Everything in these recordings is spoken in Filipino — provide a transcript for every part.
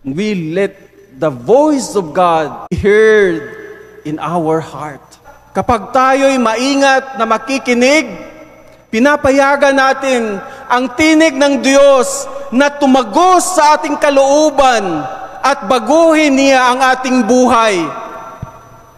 We let the voice of God be heard in our heart. Kapag tayo'y maingat na makikinig, pinapayagan natin ang tinig ng Diyos na tumagos sa ating kalooban at baguhin niya ang ating buhay.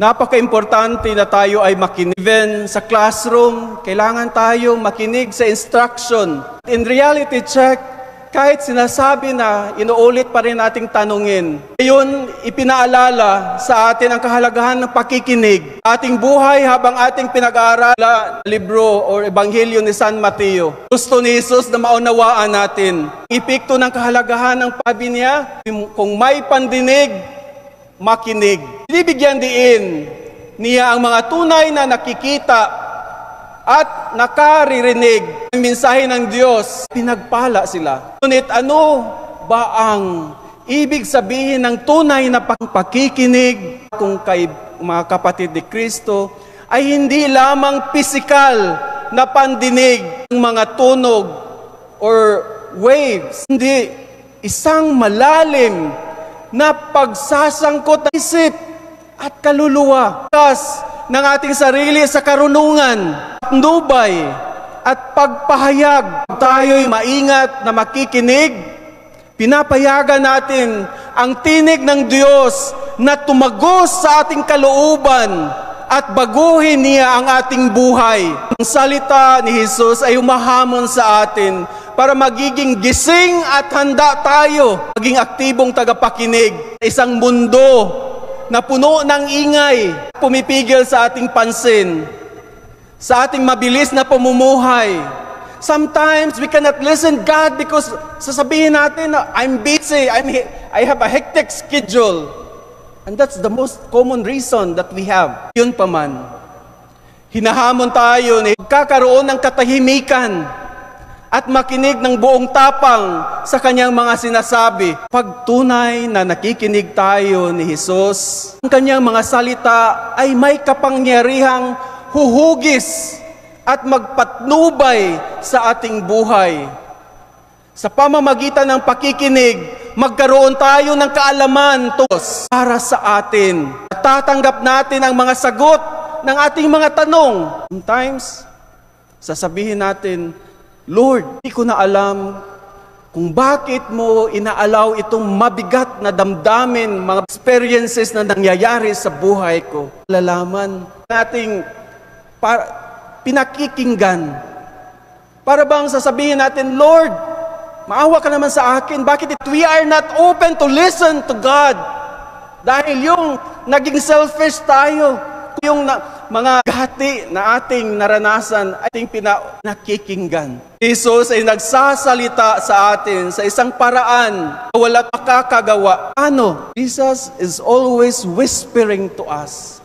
Napaka-importante na tayo ay makinig. Even sa classroom, kailangan tayo makinig sa instruction. In reality check, kahit sinasabi na, inuulit pa rin nating tanungin. Ngayon, ipinaalala sa atin ang kahalagahan ng pakikinig. Ating buhay habang ating pinag-aaral libro o Ebanghelyo ni San Mateo. Gusto ni Jesus na maunawaan natin. Ipikto ng kahalagahan ng sabi niya, kung may pandinig, makinig. Binibigyan diin niya ang mga tunay na nakikita at nakaririnig ang mensahe ng Diyos. Pinagpala sila. Ngunit ano ba ang ibig sabihin ng tunay na pakikinig kung kay mga kapatid ni Kristo ay hindi lamang pisikal na pandinig ng mga tunog or waves. Hindi, isang malalim na pagsasangkot ng isip at kaluluwa ng ating sarili sa karunungan, nubay at pagpahayag. Tayo'y maingat na makikinig, pinapayagan natin ang tinig ng Diyos na tumagos sa ating kalooban at baguhin niya ang ating buhay. Ang salita ni Jesus ay humahamon sa atin para magiging gising at handa tayo, maging aktibong tagapakinig sa isang mundo na puno ng ingay, pumipigil sa ating pansin, sa ating mabilis na pamumuhay. Sometimes we cannot listen God because sasabihin natin, I'm busy, I have a hectic schedule. And that's the most common reason that we have. Yun pa man, hinahamon tayo na kakaroon ng katahimikan at makinig ng buong tapang sa kanyang mga sinasabi. Pag tunay na nakikinig tayo ni Jesus, ang kanyang mga salita ay may kapangyarihang huhugis at magpatnubay sa ating buhay. Sa pamamagitan ng pakikinig, magkaroon tayo ng kaalaman para sa atin. Tatanggap natin ang mga sagot ng ating mga tanong. Sometimes, sasabihin natin, Lord, hindi ko na alam kung bakit mo inaalaw itong mabigat na damdamin, mga experiences na nangyayari sa buhay ko. Lalaman nating pinakikinggan. Para bang sasabihin natin, Lord, maawa ka naman sa akin. Bakit we are not open to listen to God? Dahil yung naging selfish tayo, yung mga gati na ating naranasan, ating pinakikinggan. Jesus ay nagsasalita sa atin sa isang paraan na wala makakagawa. Ano? Jesus is always whispering to us.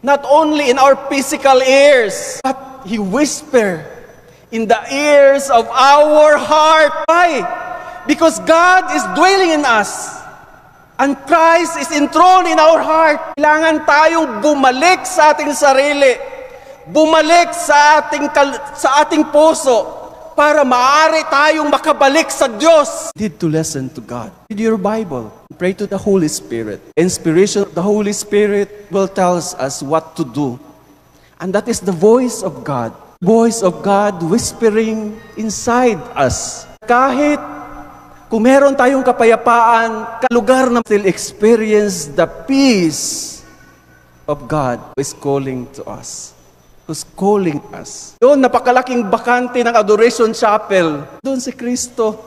Not only in our physical ears, but He whisper in the ears of our heart. Why? Because God is dwelling in us. And Christ is enthroned in our heart. Kailangan tayong bumalik sa ating sarili. Bumalik sa ating puso para maaari tayong makabalik sa Diyos. Need to listen to God. Read your Bible. Pray to the Holy Spirit. Inspiration of the Holy Spirit will tell us what to do. And that is the voice of God. Voice of God whispering inside us. Kahit kung meron tayong kapayapaan, lugar na still experience the peace of God who is calling to us. Who's calling us. Doon, napakalaking bakante ng Adoration Chapel. Doon si Kristo.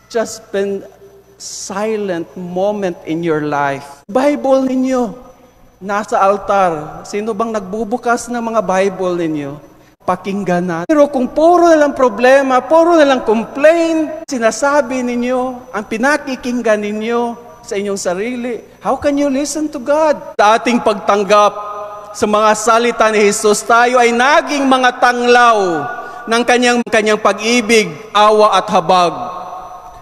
Just spend silent moment in your life. Bible ninyo, nasa altar. Sino bang nagbubukas ng mga Bible ninyo? Pakinggan natin. Pero kung puro na lang problema, puro na lang complain, sinasabi ninyo, ang pinakikinggan ninyo sa inyong sarili, how can you listen to God? Sa ating pagtanggap sa mga salita ni Jesus, tayo ay naging mga tanglaw ng kanyang pag-ibig, awa at habag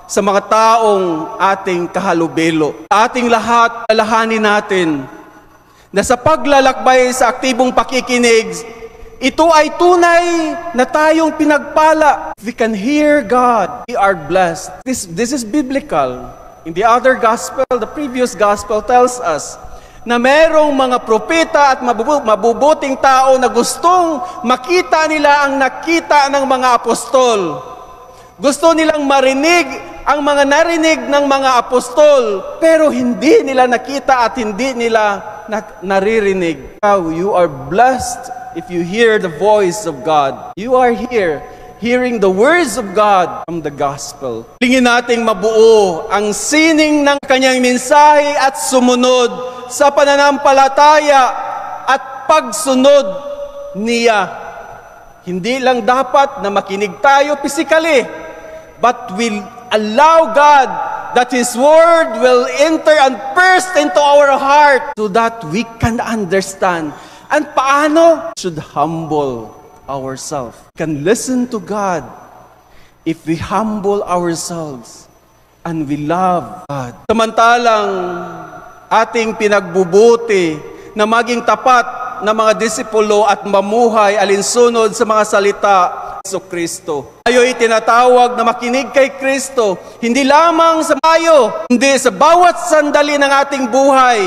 sa mga taong ating kahalubilo. Sa ating lahat, alahanin natin na sa paglalakbay sa aktibong pakikinig, ito ay tunay na tayong pinagpala. We can hear God. We are blessed. This is biblical. In the other gospel, the previous gospel tells us na merong mga propeta at mabubuting tao na gustong makita nila ang nakita ng mga apostol. Gusto nilang marinig ang mga narinig ng mga apostol, pero hindi nila nakita at hindi nila naririnig. Now, you are blessed if you hear the voice of God. You are here hearing the words of God from the gospel. Tingin nating mabuo ang sining ng kanyang mensahe at sumunod sa pananampalataya at pagsunod niya. Hindi lang dapat na makinig tayo physically, but will allow God that His Word will enter and burst into our heart so that we can understand. And paano? Should humble ourselves. We can listen to God if we humble ourselves and we love God. Samantalang ating pinagbubuti na maging tapat na mga disipulo at mamuhay alinsunod sa mga salita ni Kristo. Tayo'y tinatawag na makinig kay Kristo, hindi lamang sa tayo, hindi sa bawat sandali ng ating buhay.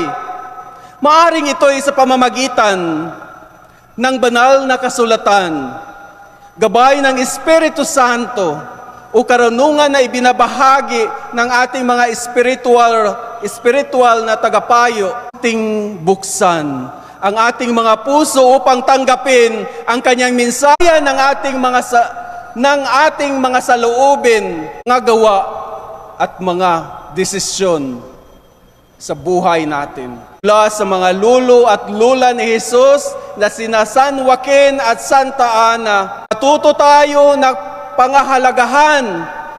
Maaring ito'y sa pamamagitan ng banal na kasulatan, gabay ng Espiritu Santo, o karunungan na ibinabahagi ng ating mga spiritual na tagapayo. Ating buksan ang ating mga puso upang tanggapin ang kanyang mensahe ng ating mga saloobin, mga gawa at mga desisyon sa buhay natin. Mula sa mga lulo at lula ni Jesus na sina San Joaquin at Santa Ana, matuto tayo na pangahalagahan,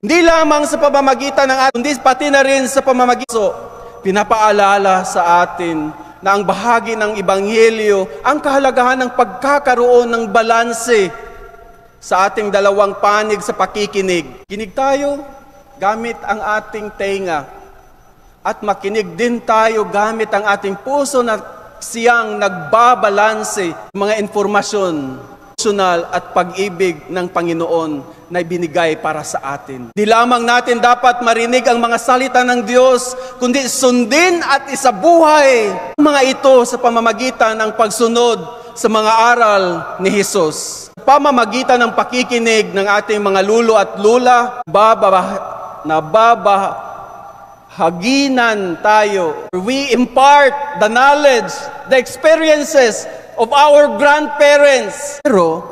hindi lamang sa pamamagitan ng ating, kundi pati na rin sa pamamagitan. Pinapaalala sa atin na ang bahagi ng Ebanghelyo, ang kahalagahan ng pagkakaroon ng balanse sa ating dalawang panig sa pakikinig. Kinig tayo gamit ang ating tenga at makinig din tayo gamit ang ating puso na siyang nagbabalanse mga informasyon at pag-ibig ng Panginoon na ibinigay para sa atin. Di lamang natin dapat marinig ang mga salita ng Diyos, kundi sundin at isabuhay ang mga ito sa pamamagitan ng pagsunod sa mga aral ni Jesus. Pamamagitan ng pakikinig ng ating mga lulo at lula, haginan tayo. We impart the knowledge, the experiences of our grandparents. Pero,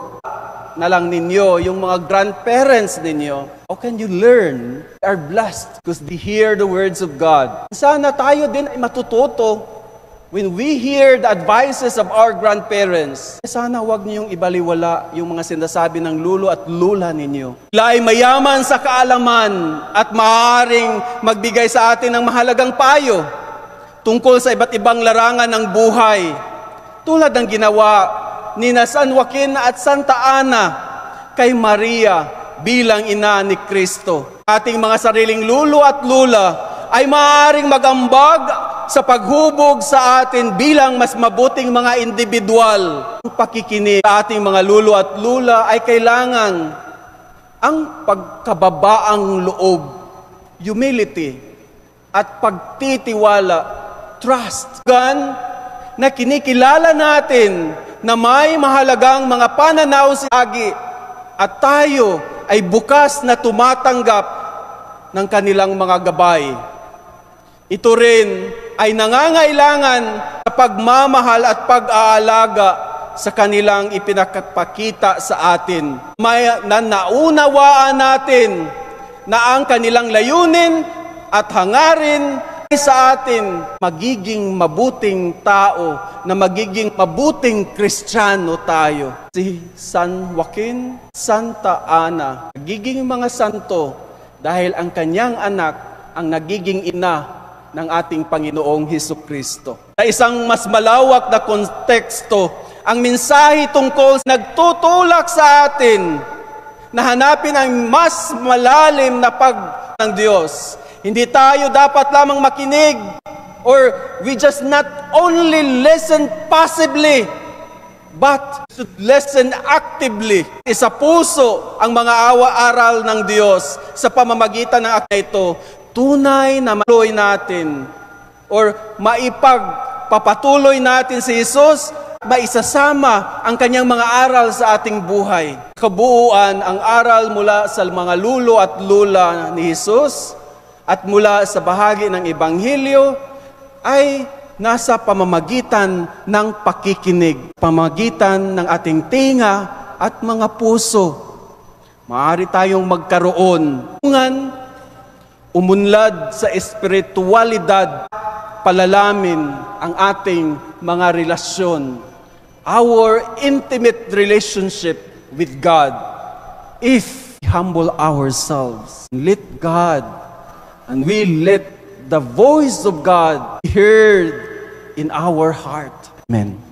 na lang ninyo, yung mga grandparents ninyo, how can you learn? They are blessed because they hear the words of God. Sana tayo din ay matututo when we hear the advices of our grandparents. Sana huwag niyong ibaliwala yung mga sinasabi ng lulo at lula ninyo. Sila ay mayaman sa kaalaman at maaaring magbigay sa atin ng mahalagang payo tungkol sa iba't ibang larangan ng buhay. Tulad ng ginawa ni San Joaquin at Santa Ana kay Maria bilang ina ni Kristo. Ating mga sariling lulo at lula ay maaaring magambag sa paghubog sa atin bilang mas mabuting mga individual. Ang pakikinig sa ating mga lulo at lula ay kailangan ang pagkababaang loob, humility, at pagtitiwala, trust. Na kinikilala natin na may mahalagang mga pananaw si Agi at tayo ay bukas na tumatanggap ng kanilang mga gabay. Ito rin ay nangangailangan sa pagmamahal at pag-aalaga sa kanilang ipinapakita sa atin. May naunawaan natin na ang kanilang layunin at hangarin sa atin magiging mabuting tao, na magiging mabuting Kristiyano tayo. Si San Joaquin, Santa Ana, nagiging mga santo dahil ang kanyang anak ang nagiging ina ng ating Panginoong Hesukristo. Sa isang mas malawak na konteksto, ang mensahe tungkol nagtutulak sa atin na hanapin ang mas malalim na ng Diyos. Hindi tayo dapat lamang makinig or we just not only listen passively, but should listen actively. Sa puso ang mga aral ng Diyos sa pamamagitan ng akta ito. tunay na matuloy natin or maipagpapatuloy natin si Jesus, maisasama ang kanyang mga aral sa ating buhay. Kabuuan ang aral mula sa mga lulo at lula ni Jesus at mula sa bahagi ng Ebanghelyo ay nasa pamamagitan ng pakikinig, pamamagitan ng ating tinga at mga puso. Maaari tayong magkaroon umunlad sa espiritualidad, palalamin ang ating mga relasyon, our intimate relationship with God, if we humble ourselves, let God, and we let the voice of God be heard in our heart. Amen.